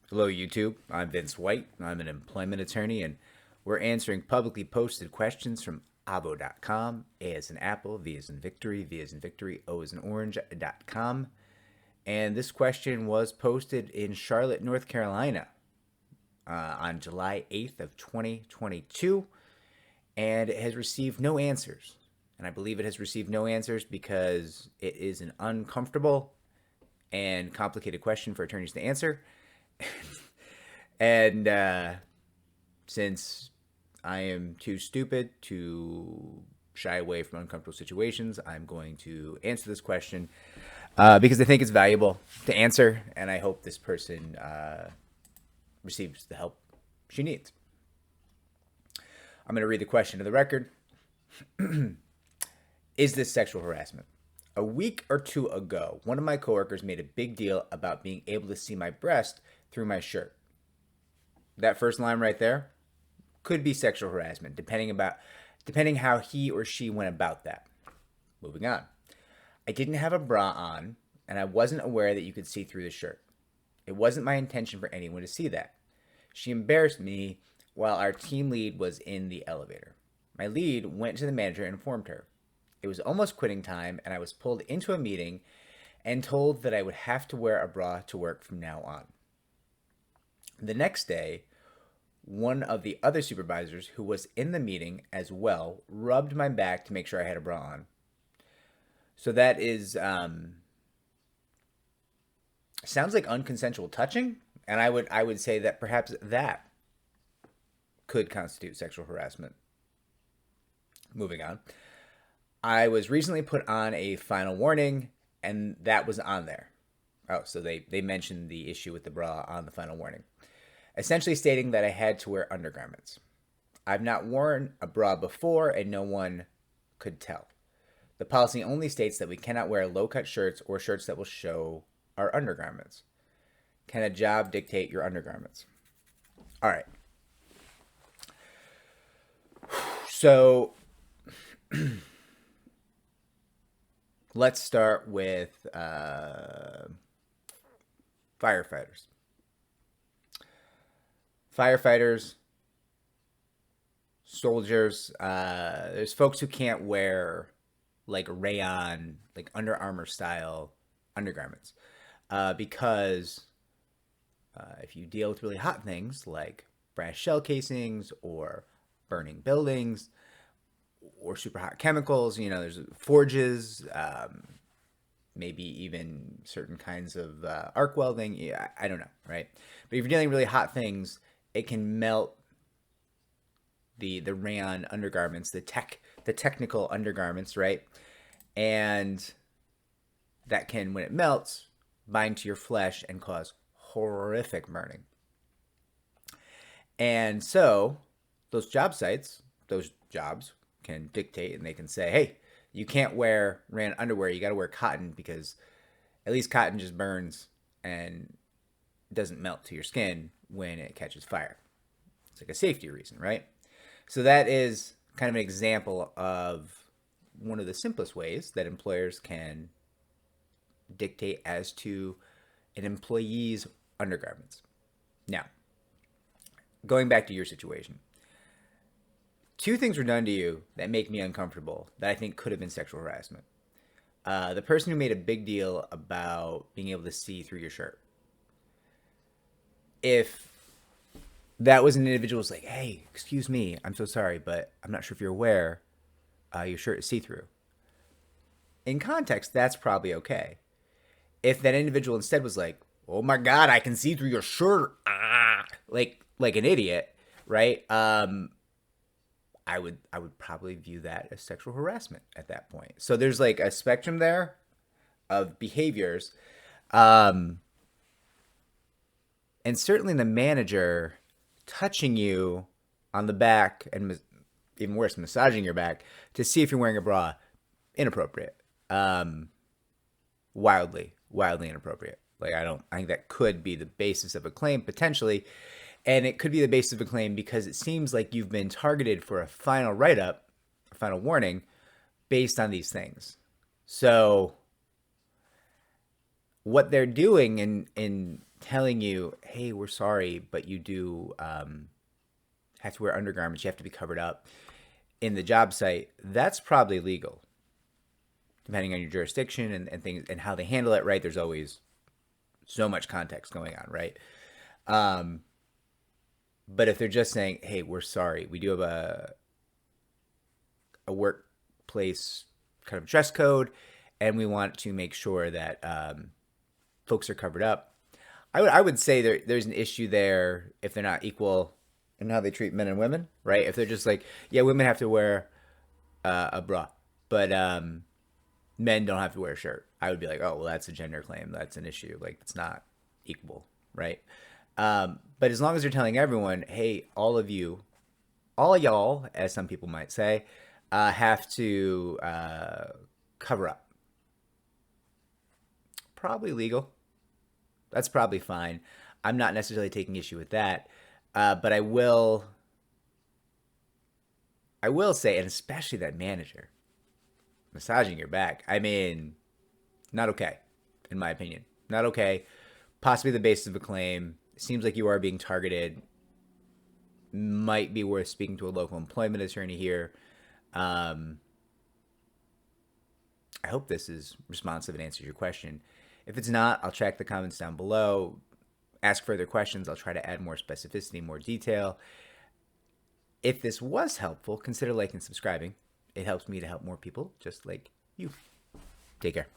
Hello, YouTube. I'm Vince White. I'm an employment attorney, and we're answering publicly posted questions from avo.com. A as in Apple, V as in Victory, V as in Victory, O as in Orange.com. And this question was posted in Charlotte, North Carolina on July 8th of 2022, and it has received no answers. And I believe it has received no answers because it is an uncomfortable and complicated question for attorneys to answer. And since I am too stupid to shy away from uncomfortable situations, I'm going to answer this question because I think it's valuable to answer, and I hope this person receives the help she needs. I'm going to read the question to the record. Is this sexual harassment? A week or two ago, one of my coworkers made a big deal about being able to see my breast through my shirt. That first line right there could be sexual harassment, depending how he or she went about that. Moving on. I didn't have a bra on, and I wasn't aware that you could see through the shirt. It wasn't my intention for anyone to see that. She embarrassed me while our team lead was in the elevator. My lead went to the manager and informed her. It was almost quitting time, and I was pulled into a meeting and told that I would have to wear a bra to work from now on. The next day, one of the other supervisors who was in the meeting as well rubbed my back to make sure I had a bra on. So that is sounds like unconsensual touching, and I would say that perhaps that could constitute sexual harassment. Moving on. I was recently put on a final warning, and that was on there. Oh, so they mentioned the issue with the bra on the final warning, essentially stating that I had to wear undergarments. I've not worn a bra before, and no one could tell. The policy only states that we cannot wear low-cut shirts or shirts that will show our undergarments. Can a job dictate your undergarments? All right. So let's start with firefighters. Firefighters, soldiers, there's folks who can't wear like rayon, like Under Armour style undergarments because if you deal with really hot things like brass shell casings or burning buildings or super hot chemicals, there's forges, maybe even certain kinds of arc welding. Yeah, I don't know, right? But if you're dealing with really hot things, it can melt the rayon undergarments, the technical undergarments, right? And that can, when it melts, bind to your flesh and cause horrific burning. And so those job sites, those jobs can dictate, and they can say, hey, you can't wear rayon underwear. You got to wear cotton because at least cotton just burns and doesn't melt to your skin when it catches fire. It's like a safety reason, right? So that is kind of an example of one of the simplest ways that employers can dictate as to an employee's undergarments. Now, going back to your situation, two things were done to you that make me uncomfortable that I think could have been sexual harassment. The person who made a big deal about being able to see through your shirt. If that was an individual who's like, hey, excuse me, I'm so sorry, but I'm not sure if you're aware, your shirt is see-through. In context, that's probably okay. If that individual instead was like, oh my God, I can see through your shirt, like an idiot, right? I would probably view that as sexual harassment at that point. So there's like a spectrum there of behaviors. And certainly the manager touching you on the back and even worse, massaging your back to see if you're wearing a bra, inappropriate. Wildly inappropriate. Like I think that could be the basis of a claim potentially. And it could be the basis of a claim because it seems like you've been targeted for a final write-up, a final warning, based on these things. So what they're doing in telling you, hey, we're sorry, but you do have to wear undergarments, you have to be covered up in the job site, that's probably legal, depending on your jurisdiction and things and how they handle it, right? There's always so much context going on, right? But if they're just saying, hey, we're sorry, we do have a workplace kind of dress code, and we want to make sure that folks are covered up. I would say there's an issue there if they're not equal in how they treat men and women, right? If they're just like, yeah, women have to wear a bra, but men don't have to wear a shirt. I would be like, oh, well, that's a gender claim. That's an issue. Like, it's not equal, right? But as long as they're telling everyone, hey, all of you, all y'all, as some people might say, have to cover up. Probably legal. That's probably fine. I'm not necessarily taking issue with that, but I will say, and especially that manager massaging your back. I mean, not okay, in my opinion. Not okay. Possibly the basis of a claim. It seems like you are being targeted. Might be worth speaking to a local employment attorney here. I hope this is responsive and answers your question. If it's not, I'll check the comments down below, ask further questions. I'll try to add more specificity, more detail. If this was helpful, consider liking and subscribing. It helps me to help more people just like you. Take care.